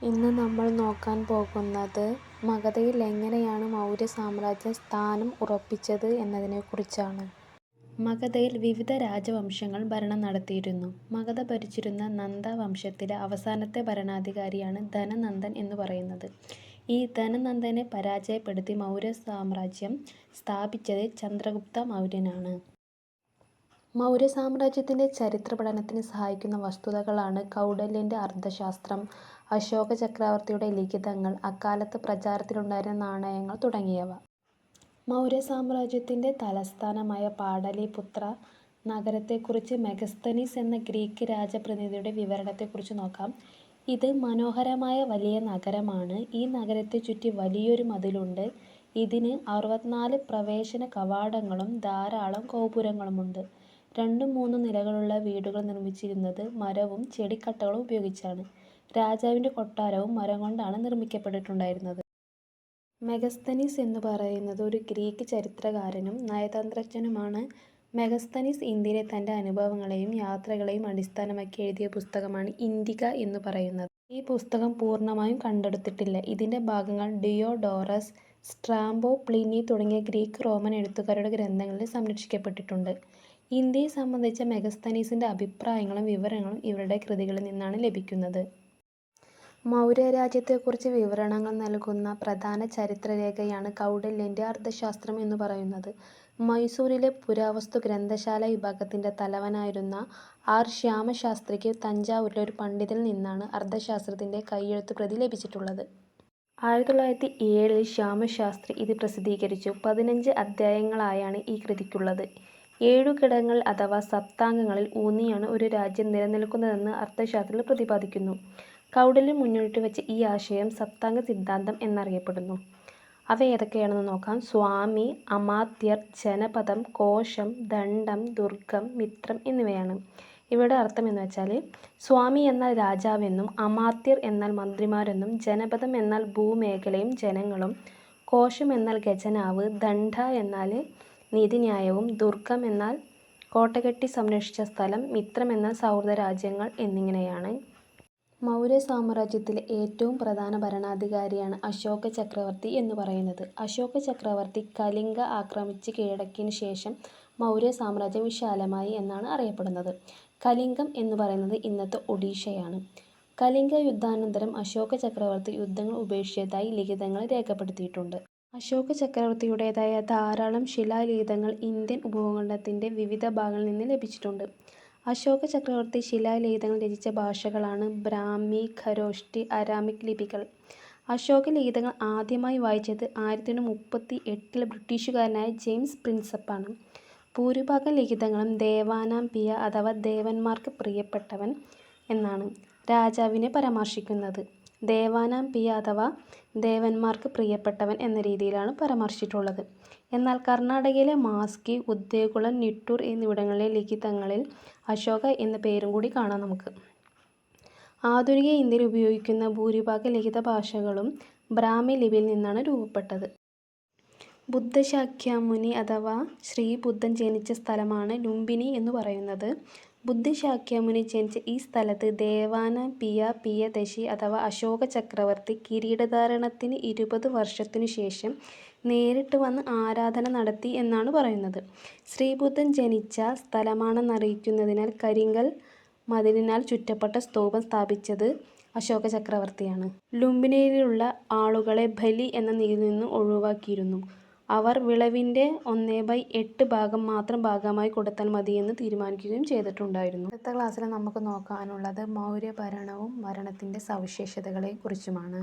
ഇന്ന് നമ്മൾ നോക്കാൻ പോകുന്നത് മഗധയിൽ എങ്ങനെയാണ് മൗര്യ സാമ്രാജ്യം സ്ഥാനം ഉറപ്പിച്ചത് എന്നതിനെക്കുറിച്ചാണ്. മഗധയിൽ വിവിധ രാജവംശങ്ങൾ ഭരണം നടത്തിയിരുന്നു. മഗധ ഭരിച്ചിരുന്ന നന്ദ വംശത്തിലെ അവസാനത്തെ ഭരണാധികാരിയാണ് ധനനന്ദൻ എന്നു പറയുന്നത്. ഈ ധനനന്ദനെ പരാജയപ്പെടുത്തി മൗര്യ സാമ്രാജ്യം സ്ഥാപിച്ചത് ചന്ദ്രഗുപ്ത മൗര്യനാണ്. മൗര്യ സാമ്രാജ്യത്തിൻ്റെ ചരിത്ര പഠനത്തിന് സഹായിക്കുന്ന വസ്തുതകളാണ് കൗടില്യൻ്റെ അർത്ഥശാസ്ത്രം, അശോക ചക്രവർത്തിയുടെ ലിഖിതങ്ങൾ, അക്കാലത്ത് പ്രചാരത്തിലുണ്ടായിരുന്ന നാണയങ്ങൾ തുടങ്ങിയവ. മൗര്യ സാമ്രാജ്യത്തിൻ്റെ തലസ്ഥാനമായ പാടലീപുത്ര നഗരത്തെക്കുറിച്ച് മെഗസ്തനീസ് എന്ന ഗ്രീക്ക് രാജപ്രതിനിധിയുടെ വിവരണത്തെക്കുറിച്ച് നോക്കാം. ഇത് മനോഹരമായ വലിയ നഗരമാണ്. ഈ നഗരത്തെ ചുറ്റി വലിയൊരു മതിലുണ്ട്. ഇതിന് 64 പ്രവേശന കവാടങ്ങളും ധാരാളം ഗോപുരങ്ങളുമുണ്ട്. 2-3 നിലകളുള്ള വീടുകൾ നിർമ്മിച്ചിരുന്നത് മരവും ചെടിക്കട്ടകളും ഉപയോഗിച്ചാണ്. രാജാവിൻ്റെ കൊട്ടാരവും മരം കൊണ്ടാണ് നിർമ്മിക്കപ്പെട്ടിട്ടുണ്ടായിരുന്നത്. മെഗസ്തനീസ് എന്നു പറയുന്നത് ഒരു ഗ്രീക്ക് ചരിത്രകാരനും നയതന്ത്രജ്ഞനുമാണ്. മെഗസ്തനീസ് ഇന്ത്യയിലെ തൻ്റെ അനുഭവങ്ങളെയും യാത്രകളെയും അടിസ്ഥാനമാക്കി എഴുതിയ പുസ്തകമാണ് ഇൻഡിക എന്നു പറയുന്നത്. ഈ പുസ്തകം പൂർണ്ണമായും കണ്ടെടുത്തിട്ടില്ല. ഇതിൻ്റെ ഭാഗങ്ങൾ ഡിയോഡോറസ്, സ്ട്രാബോ, പ്ലിനി തുടങ്ങിയ ഗ്രീക്ക് റോമൻ എഴുത്തുകാരുടെ ഗ്രന്ഥങ്ങളിൽ സംരക്ഷിക്കപ്പെട്ടിട്ടുണ്ട്. ഇന്ത്യയെ സംബന്ധിച്ച മെഗസ്തനീസിൻ്റെ അഭിപ്രായങ്ങളും വിവരങ്ങളും ഇവരുടെ കൃതികളിൽ നിന്നാണ് ലഭിക്കുന്നത്. മൗര്യരാജ്യത്തെക്കുറിച്ച് വിവരണങ്ങൾ നൽകുന്ന പ്രധാന ചരിത്രരേഖയാണ് കൗടില്യൻ്റെ അർത്ഥശാസ്ത്രം എന്നു പറയുന്നത്. മൈസൂരിലെ പുരാവസ്തു ഗ്രന്ഥശാല വിഭാഗത്തിൻ്റെ തലവനായിരുന്ന ആർ. ശ്യാമശാസ്ത്രിക്ക് തഞ്ചാവൂരിലെ ഒരു പണ്ഡിതനിൽ നിന്നാണ് അർത്ഥശാസ്ത്രത്തിൻ്റെ കൈയെഴുത്ത് പ്രതി ലഭിച്ചിട്ടുള്ളത്. 1907 ശ്യാമശാസ്ത്രി ഇത് പ്രസിദ്ധീകരിച്ചു. 15 അധ്യായങ്ങളായാണ് ഈ കൃതിക്കുള്ളത്. 7 ഘടകങ്ങൾ അഥവാ സപ്താംഗങ്ങളിൽ ഊന്നിയാണ് ഒരു രാജ്യം നിലനിൽക്കുന്നതെന്ന് അർത്ഥശാസ്ത്രത്തിൽ പ്രതിപാദിക്കുന്നു. കൗടില്യൻ മുന്നോട്ട് വെച്ച ഈ ആശയം സപ്താംഗ സിദ്ധാന്തം എന്നറിയപ്പെടുന്നു. അവ ഏതൊക്കെയാണെന്ന് നോക്കാം. സ്വാമി, അമാത്യർ, ജനപദം, കോശം, ദണ്ഡം, ദുർഗം, മിത്രം എന്നിവയാണ്. ഇവയുടെ അർത്ഥം എന്ന് വെച്ചാൽ സ്വാമി എന്നാൽ രാജാവെന്നും, അമാത്യർ എന്നാൽ മന്ത്രിമാരെന്നും, ജനപദം എന്നാൽ ഭൂമേഖലയും ജനങ്ങളും, കോശം എന്നാൽ ഖജനാവ്, ദണ്ഡ എന്നാൽ നീതിന്യായവും, ദുർഗം എന്നാൽ കോട്ടകെട്ടി സംരക്ഷിച്ച സ്ഥലം, മിത്രം എന്നാൽ സൗഹൃദ രാജ്യങ്ങൾ എന്നിങ്ങനെയാണ്. മൗര്യ സാമ്രാജ്യത്തിലെ ഏറ്റവും പ്രധാന ഭരണാധികാരിയാണ് അശോക ചക്രവർത്തി എന്ന് പറയുന്നത്. അശോക ചക്രവർത്തി കലിംഗ ആക്രമിച്ച് കീഴടക്കിയതിനു ശേഷം മൗര്യ സാമ്രാജ്യം വിശാലമായി എന്നാണ് അറിയപ്പെടുന്നത്. കലിംഗം എന്ന് പറയുന്നത് ഇന്നത്തെ ഒഡീഷയാണ്. കലിംഗ യുദ്ധാനന്തരം അശോക ചക്രവർത്തി യുദ്ധങ്ങൾ ഉപേക്ഷിച്ചതായി ലിഖിതങ്ങളിൽ രേഖപ്പെടുത്തിയിട്ടുണ്ട്. അശോക ചക്രവർത്തിയുടേതായ ധാരാളം ശിലാലിഖിതങ്ങൾ ഇന്ത്യൻ ഉപഭൂഖണ്ഡത്തിൻ്റെ വിവിധ ഭാഗങ്ങളിൽ നിന്ന് ലഭിച്ചിട്ടുണ്ട്. അശോക ചക്രവർത്തി ശിലാലിഖിതങ്ങൾ രചിച്ച ഭാഷകളാണ് ബ്രാഹ്മി, ഖരോഷ്ഠി, അരാമിക് ലിപികൾ. അശോക ലിഖിതങ്ങൾ ആദ്യമായി വായിച്ചത് 1838 ബ്രിട്ടീഷുകാരനായ ജെയിംസ് പ്രിൻസപ്പാണ്. ഭൂരിഭാഗം ലിഖിതങ്ങളും ദേവാനാംപിയ അഥവാ ദേവന്മാർക്ക് പ്രിയപ്പെട്ടവൻ എന്നാണ് രാജാവിനെ പരാമർശിക്കുന്നത്. ദേവാനാംപിയ അഥവാ ദേവന്മാർക്ക് പ്രിയപ്പെട്ടവൻ എന്ന രീതിയിലാണ് പരാമർശിച്ചിട്ടുള്ളത്. എന്നാൽ കർണാടകയിലെ മാസ്കി, ഉദയകുളം, നിട്ടൂർ എന്നിവിടങ്ങളിലെ ലിഖിതങ്ങളിൽ അശോക എന്ന പേരും കൂടി കാണാം നമുക്ക്. ആധുനിക ഇന്ത്യയിൽ ഉപയോഗിക്കുന്ന ഭൂരിഭാഗം ലിഖിത ഭാഷകളും ബ്രാഹ്മി ലിപിയിൽ നിന്നാണ് രൂപപ്പെട്ടത്. ബുദ്ധശാക്യമുനി അഥവാ ശ്രീബുദ്ധൻ ജനിച്ച സ്ഥലമാണ് ലുംബിനി എന്ന് പറയുന്നത്. ബുദ്ധശാക്യമുനി ജനിച്ച ഈ സ്ഥലത്ത് ദേവാനാംപിയ പിയദശി അഥവാ അശോക ചക്രവർത്തി കിരീടധാരണത്തിന് 20 വർഷത്തിനു ശേഷം നേരിട്ട് വന്ന് ആരാധന നടത്തി എന്നാണ് പറയുന്നത്. ശ്രീബുദ്ധൻ ജനിച്ച സ്ഥലമാണെന്നറിയിക്കുന്നതിനാൽ കരിങ്കൽ മതിലിനാൽ ചുറ്റപ്പെട്ട സ്തൂപം സ്ഥാപിച്ചത് അശോക ചക്രവർത്തിയാണ്. ലുംബിനിയിലുള്ള ആളുകളെ ബലി എന്ന നികുതിയിൽ നിന്ന് ഒഴിവാക്കിയിരുന്നു. അവർ വിളവിൻ്റെ 1/8 ഭാഗം മാത്രം ഭാഗമായി കൊടുത്താൽ മതിയെന്ന് തീരുമാനിക്കുകയും ചെയ്തിട്ടുണ്ടായിരുന്നു. അടുത്ത ക്ലാസ്സിൽ നമുക്ക് നോക്കാനുള്ളത് മൗര്യ ഭരണവും ഭരണത്തിൻ്റെ സവിശേഷതകളെക്കുറിച്ചുമാണ്.